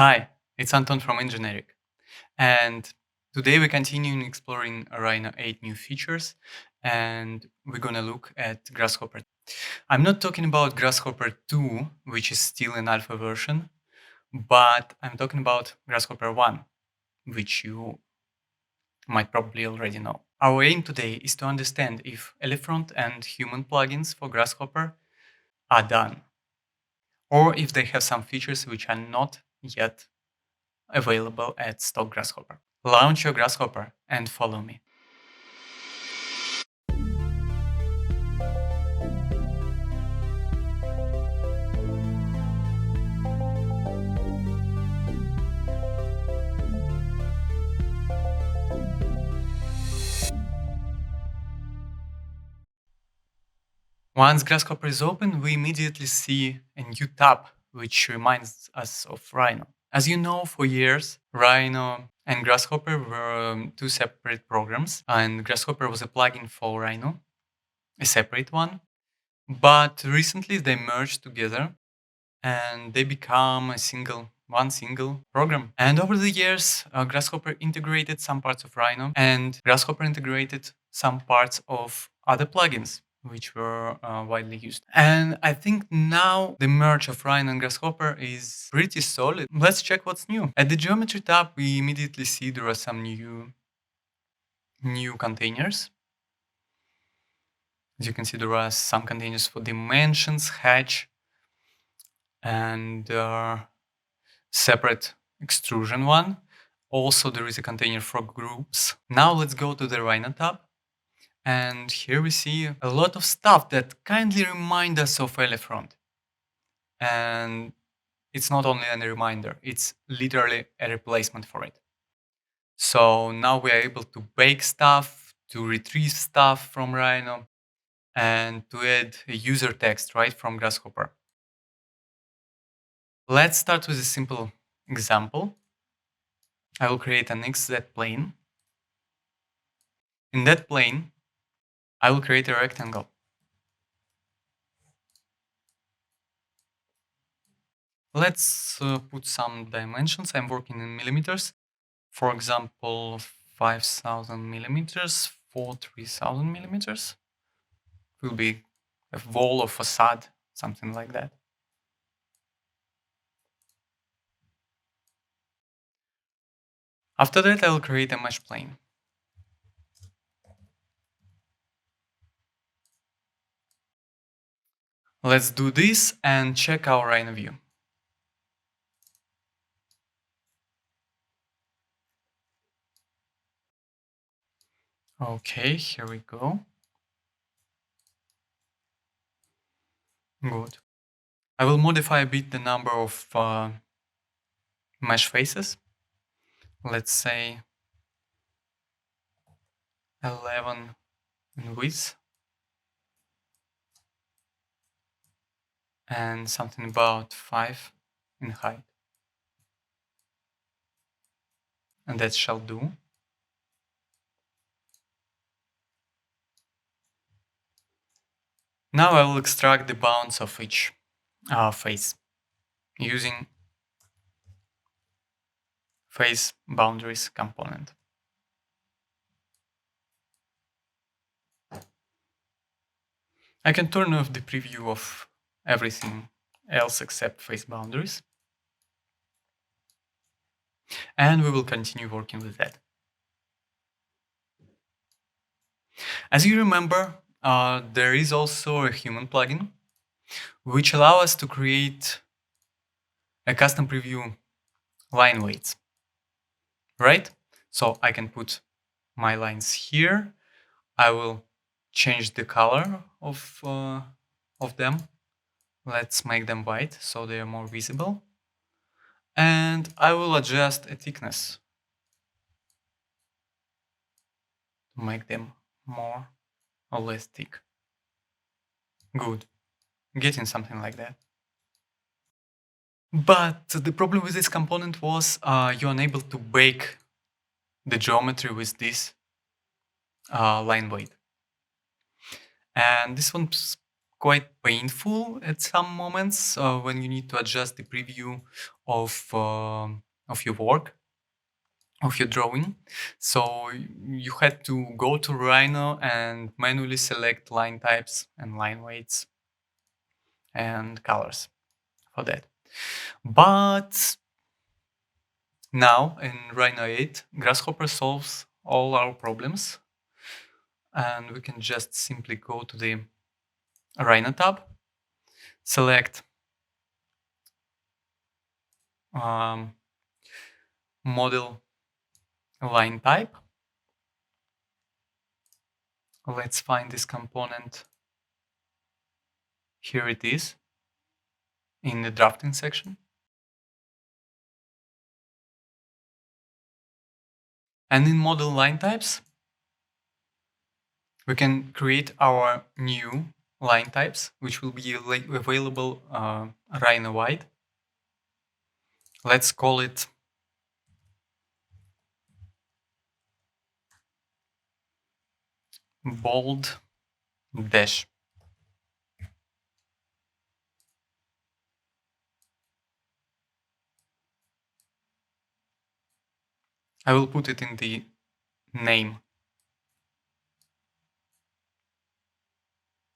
Hi, it's Anton from Engineering, and today we're continuing exploring Rhino 8 new features, and we're gonna look at Grasshopper. I'm not talking about Grasshopper 2, which is still an alpha version, but I'm talking about Grasshopper 1, which you might probably already know. Our aim today is to understand if Elefront and Human plugins for Grasshopper are done, or if they have some features which are not yet available at stock Grasshopper. Launch your Grasshopper and follow me. Once Grasshopper is open, we immediately see a new tab, which reminds us of Rhino. As you know, for years, Rhino and Grasshopper were two separate programs, and Grasshopper was a plugin for Rhino, a separate one. But recently they merged together and they become one single program. And over the years, Grasshopper integrated some parts of Rhino, and Grasshopper integrated some parts of other plugins which were widely used. And I think now the merge of Rhino and Grasshopper is pretty solid. Let's check what's new. At the geometry tab, we immediately see there are some new containers. As you can see, there are some containers for dimensions, hatch, and separate extrusion one. Also, there is a container for groups. Now let's go to the Rhino tab. And here we see a lot of stuff that kindly remind us of Elefront. And it's not only a reminder, it's literally a replacement for it. So now we are able to bake stuff, to retrieve stuff from Rhino, and to add a user text right from Grasshopper. Let's start with a simple example. I will create an XZ plane. In that plane, I will create a rectangle. Let's put some dimensions. I'm working in millimeters. For example, 5,000 millimeters for 3,000 millimeters. Will be a wall or facade, something like that. After that, I will create a mesh plane. Let's do this and check our Rhino view. Okay, here we go. Good. I will modify a bit the number of mesh faces. Let's say 11 in width and something about 5 in height. And that shall do. Now I will extract the bounds of each face using face boundaries component. I can turn off the preview of everything else except face boundaries. And we will continue working with that. As you remember, there is also a human plugin which allows us to create a custom preview line weights, right? So I can put my lines here. I will change the color of them. Let's make them white so they are more visible. And I will adjust a thickness to make them more or less thick. Good. Getting something like that. But the problem with this component was you're unable to bake the geometry with this line weight. And this one's quite painful at some moments when you need to adjust the preview of your work, of your drawing. So you had to go to Rhino and manually select line types and line weights and colors for that. But now in Rhino 8, Grasshopper solves all our problems, and we can just simply go to the Rhino tab, select model line type. Let's find this component. Here it is in the drafting section. And in model line types, we can create our new line types, which will be available Rhino-wide. Let's call it bold dash. I will put it in the name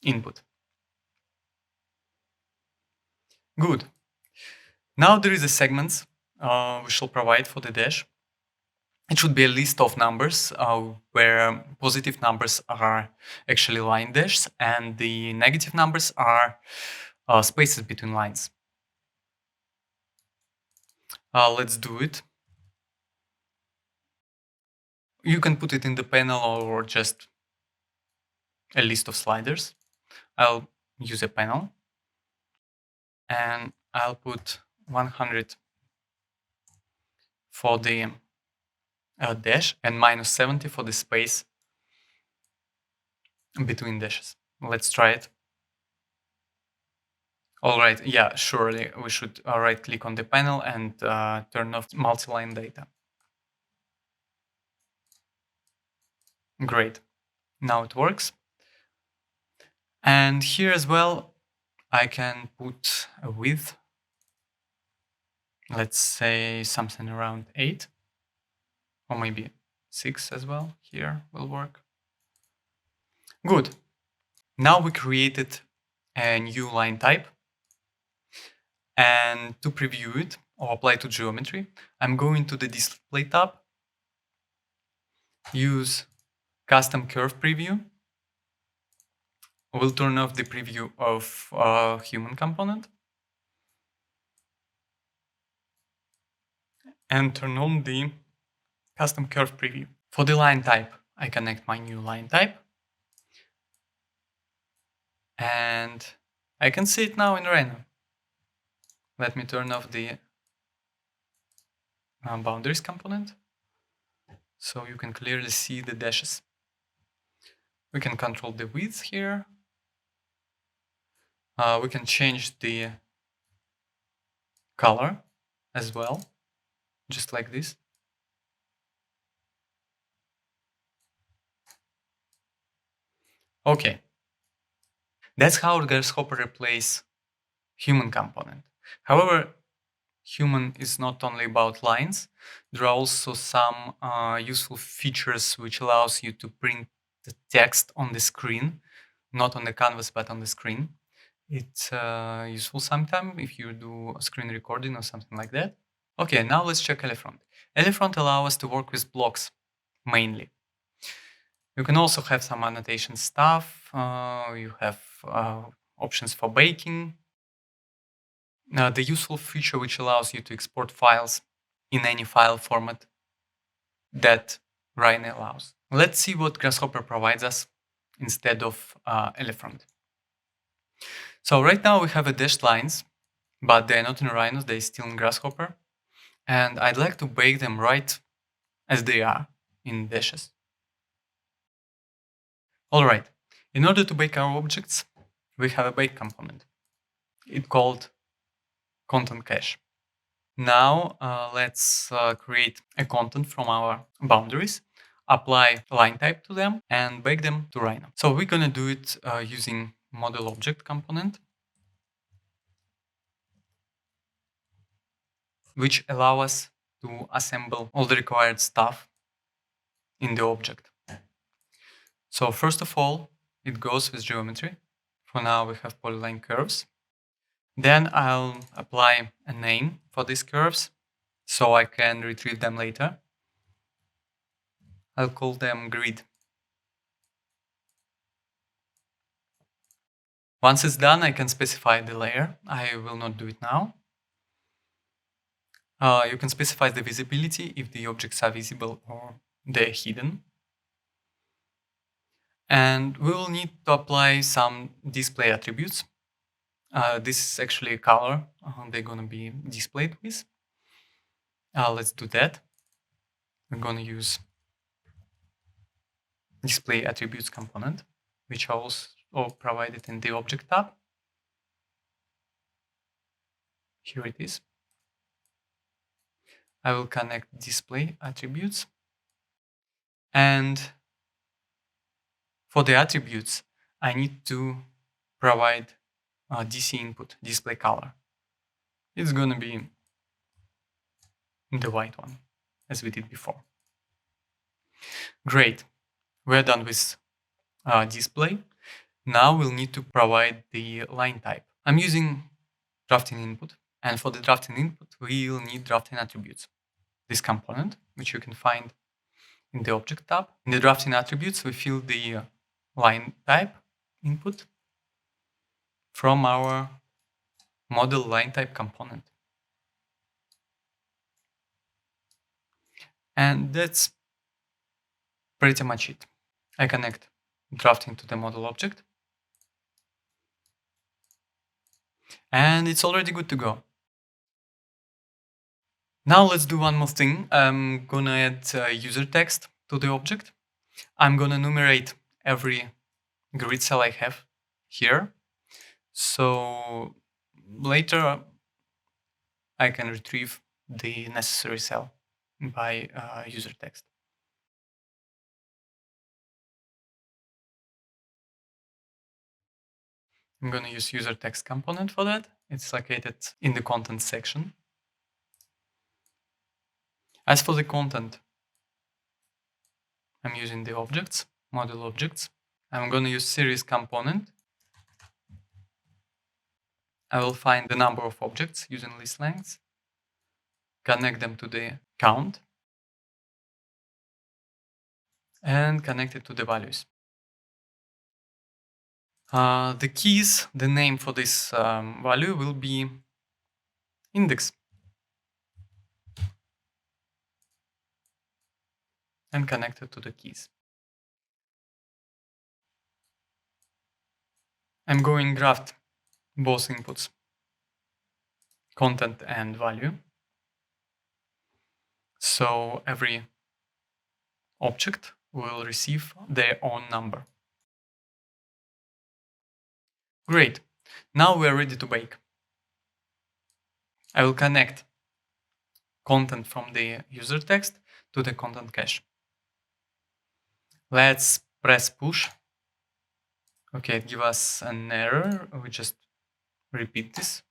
input. Good. Now there is a segments we shall provide for the dash. It should be a list of numbers where positive numbers are actually line dashes and the negative numbers are spaces between lines. Let's do it. You can put it in the panel or just a list of sliders. I'll use a panel and I'll put 100 for the dash and minus 70 for the space between dashes. Let's try it. All right, yeah, surely we should right click on the panel and turn off multi-line data. Great, now it works. And here as well, I can put a width, let's say something around 8, or maybe 6 as well, here will work. Good, now we created a new line type. And to preview it or apply to geometry, I'm going to the display tab, use custom curve preview. We'll turn off the preview of human component and turn on the custom curve preview. For the line type, I connect my new line type and I can see it now in Rhino. Let me turn off the boundaries component so you can clearly see the dashes. We can control the width here. We can change the color as well, just like this. Okay, that's how Grasshopper replaces human component. However, human is not only about lines. There are also some useful features which allows you to print the text on the screen, not on the canvas, but on the screen. It's useful sometimes if you do a screen recording or something like that. Okay, now let's check Elefront. Elefront allows us to work with blocks mainly. You can also have some annotation stuff. You have options for baking. The useful feature which allows you to export files in any file format that Rhino allows. Let's see what Grasshopper provides us instead of Elefront. So right now we have a dashed lines, but they're not in Rhino, they're still in Grasshopper. And I'd like to bake them right as they are in dashes. All right, in order to bake our objects, we have a bake component. It's called content cache. Now let's create a content from our boundaries, apply line type to them and bake them to Rhino. So we're gonna do it using model object component. which allow us to assemble all the required stuff in the object. So first of all, it goes with geometry. For now, we have polyline curves. Then I'll apply a name for these curves so I can retrieve them later. I'll call them grid. Once it's done, I can specify the layer. I will not do it now. You can specify the visibility if the objects are visible or they're hidden. And we will need to apply some display attributes. This is actually a color they're going to be displayed with. Let's do that. We're going to use display attributes component, which are also provided in the object tab. Here it is. I will connect display attributes. And for the attributes, I need to provide DC input, display color. It's going to be the white one, as we did before. Great. We're done with display. Now we'll need to provide the line type. I'm using drafting input. And for the drafting input, we'll need drafting attributes. This component, which you can find in the object tab. In the drafting attributes, we fill the line type input from our model line type component. And that's pretty much it. I connect drafting to the model object. And it's already good to go. Now let's do one more thing. I'm gonna add user text to the object. I'm gonna enumerate every grid cell I have here. So later I can retrieve the necessary cell by user text. I'm gonna use user text component for that. It's located in the content section. As for the content, I'm using the objects, model objects. I'm going to use series component. I will find the number of objects using list lengths, connect them to the count, and connect it to the values. The keys, the name for this value will be index. And connect it to the keys. I'm going graph both inputs, content and value. So every object will receive their own number. Great. Now we are ready to bake. I will connect content from the user text to the content cache. Let's press push. Okay, it gives us an error. We just repeat this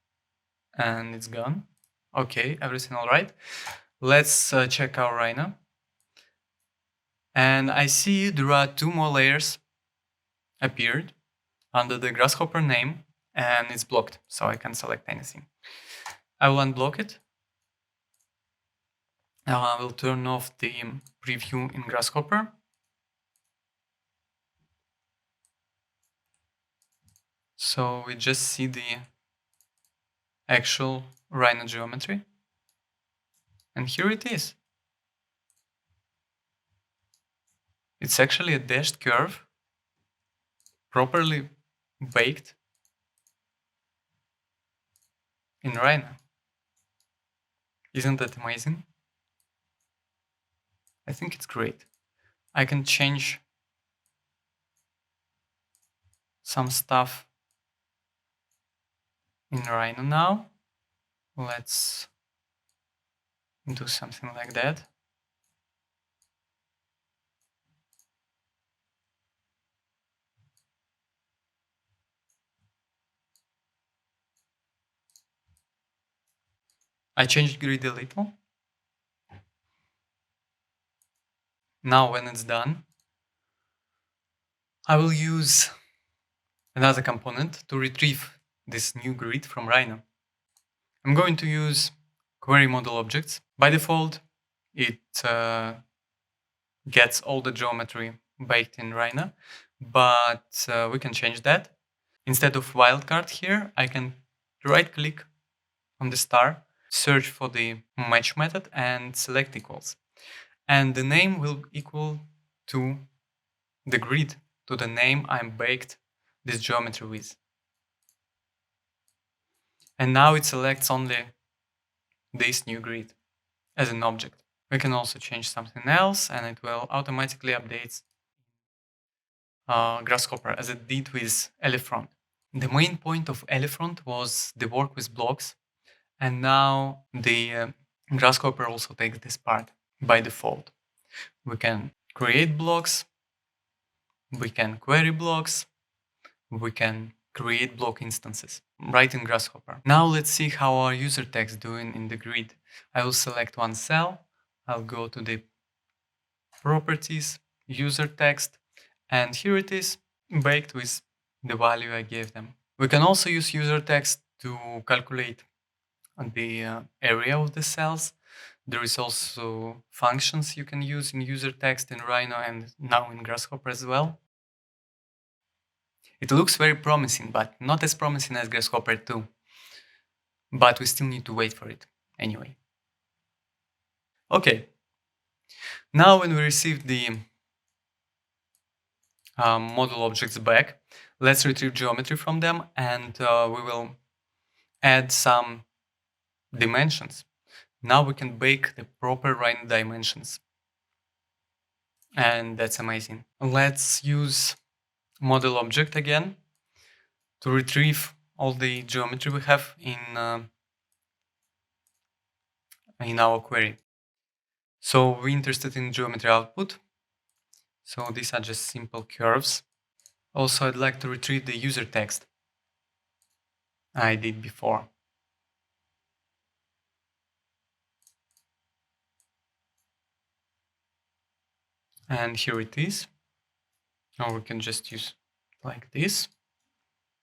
and it's gone. Okay, everything all right. Let's check our Rhino. And I see there are 2 more layers appeared under the Grasshopper name and it's blocked, so I can't select anything. I will unblock it. I will turn off the preview in Grasshopper. So we just see the actual Rhino geometry. And here it is. It's actually a dashed curve, properly baked in Rhino. Isn't that amazing? I think it's great. I can change some stuff in Rhino now. Let's do something like that. I changed grid a little. Now when it's done, I will use another component to retrieve this new grid from Rhino. I'm going to use query model objects. By default, it gets all the geometry baked in Rhino, but we can change that. Instead of wildcard here, I can right-click on the star, search for the match method and select equals. And the name will equal to the grid, to the name I'm baked this geometry with. And now it selects only this new grid as an object. We can also change something else and it will automatically update Grasshopper as it did with Elefront. The main point of Elefront was the work with blocks, and now the Grasshopper also takes this part by default. We can create blocks, we can query blocks, we can create block instances right in Grasshopper. Now let's see how our user text doing in the grid. I will select one cell, I'll go to the properties, user text, and here it is, baked with the value I gave them. We can also use user text to calculate the area of the cells. There is also functions you can use in user text in Rhino and now in Grasshopper as well. It looks very promising, but not as promising as Grasshopper 2. But we still need to wait for it anyway. Okay. Now when we receive the model objects back, let's retrieve geometry from them and we will add some dimensions. Now we can bake the proper Rhino dimensions. And that's amazing. Let's use model object again to retrieve all the geometry we have in our query. So we're interested in geometry output. So these are just simple curves. Also, I'd like to retrieve the user text I did before. And here it is. Or we can just use like this.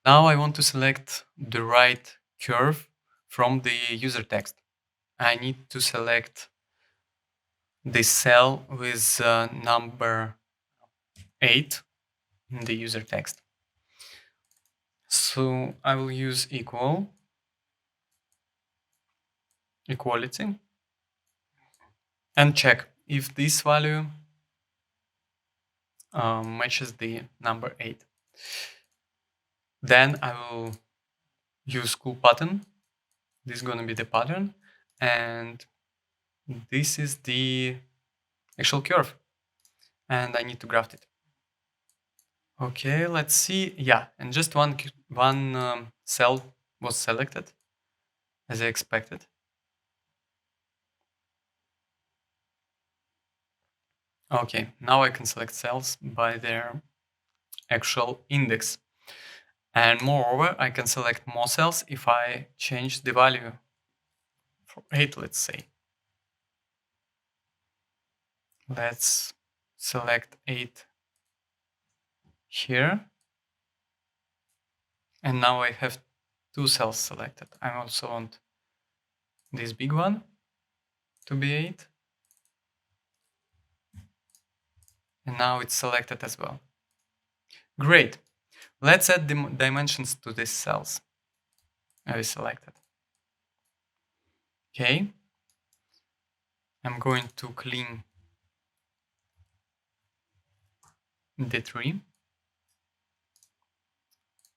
Now I want to select the right curve from the user text. I need to select the cell with number 8 in the user text. So I will use equality and check if this value matches the number 8. Then I will use cool pattern. This is going to be the pattern, and this is the actual curve, and I need to graft it. Okay, let's see. Yeah, and just one cell was selected as I expected. Okay, now I can select cells by their actual index. And moreover, I can select more cells if I change the value for 8, let's say. Let's select 8 here. And now I have 2 cells selected. I also want this big one to be 8. And now it's selected as well. Great. Let's add the dimensions to these cells I selected. Okay. I'm going to clean the tree.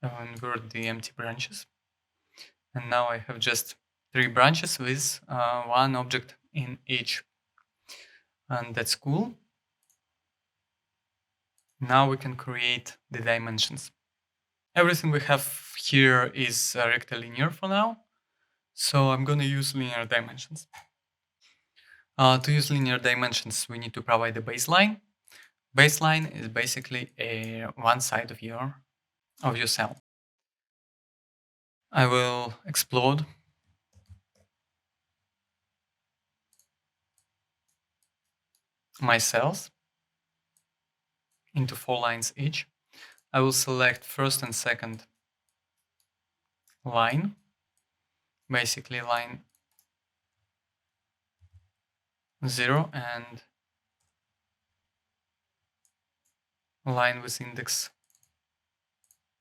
I'll invert the empty branches. And now I have just 3 branches with one object in each. And that's cool. Now we can create the dimensions. Everything we have here is rectilinear for now. So I'm going to use linear dimensions. To use linear dimensions, we need to provide a baseline. Baseline is basically one side of your cell. I will explode my cells into 4 lines each. I will select first and second line, basically line 0 and line with index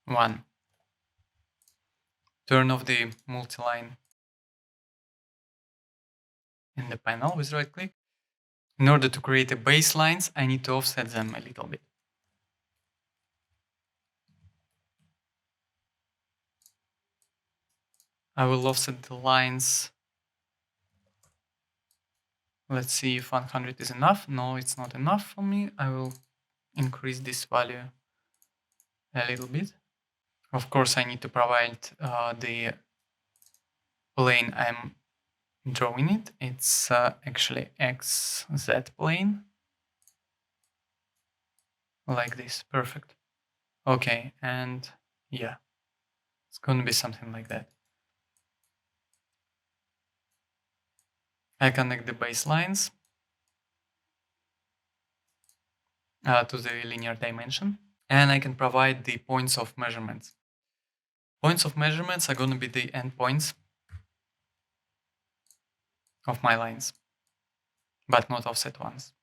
1. Turn off the multi-line in the panel with right click. In order to create the baselines, I need to offset them a little bit. I will offset the lines. Let's see if 100 is enough. No, it's not enough for me. I will increase this value a little bit. Of course, I need to provide the plane I'm drawing it. It's actually XZ plane. Like this. Perfect. Okay, and yeah, it's going to be something like that. I connect the baselines to the linear dimension, and I can provide the points of measurements. Points of measurements are going to be the endpoints of my lines, but not offset ones.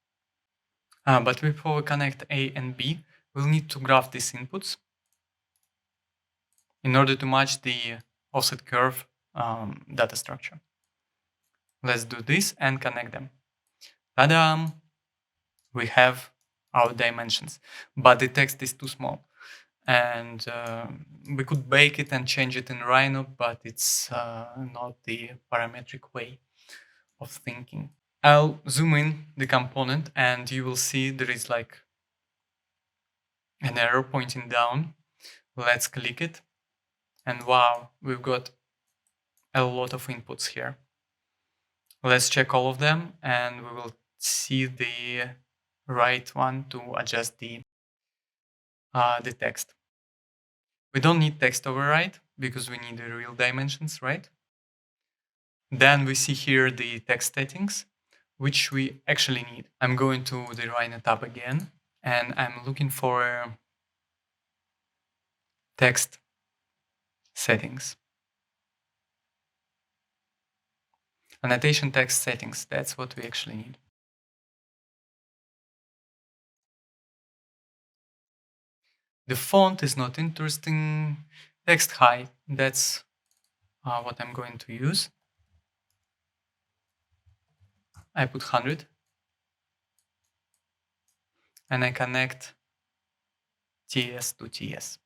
But before we connect A and B, we'll need to graph these inputs in order to match the offset curve data structure. Let's do this and connect them. Ta-da! We have our dimensions, but the text is too small. And we could bake it and change it in Rhino, but it's not the parametric way of thinking. I'll zoom in the component and you will see there is like an arrow pointing down. Let's click it. And wow, we've got a lot of inputs here. Let's check all of them and we will see the right one to adjust the text. We don't need text override because we need the real dimensions, right? Then we see here the text settings, which we actually need. I'm going to the Rhino tab again, and I'm looking for text settings. Annotation text settings, that's what we actually need. The font is not interesting. Text height, that's what I'm going to use. I put 100. And I connect TS to TS.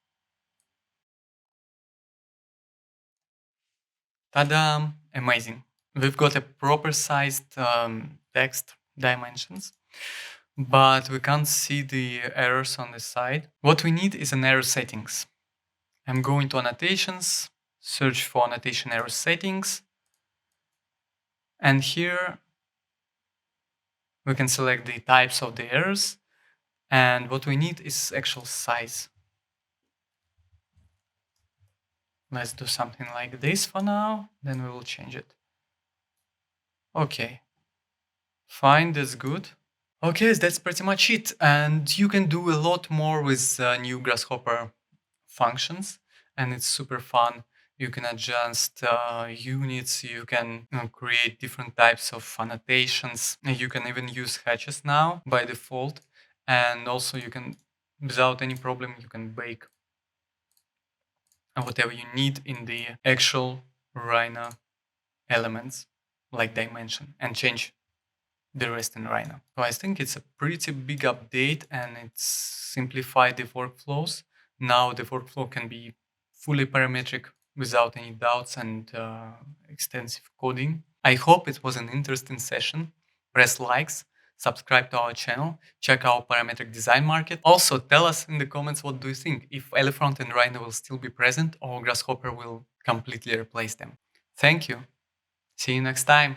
Ta-da! Amazing. We've got a proper sized text dimensions, but we can't see the errors on the side. What we need is an error settings. I'm going to annotations, search for annotation error settings, and here we can select the types of the errors, and what we need is actual size. Let's do something like this for now, then we will change it. Okay, fine, that's good. Okay, that's pretty much it. And you can do a lot more with new Grasshopper functions, and it's super fun. You can adjust units, you can create different types of annotations. You can even use hatches now by default. And also you can, without any problem, you can bake whatever you need in the actual Rhino elements, like dimension, and change the rest in Rhino. So I think it's a pretty big update and it's simplified the workflows. Now the workflow can be fully parametric without any doubts and extensive coding. I hope it was an interesting session. Press likes, subscribe to our channel, check our parametric design market. Also tell us in the comments what do you think, if Elefront and Rhino will still be present or Grasshopper will completely replace them. Thank you. See you next time.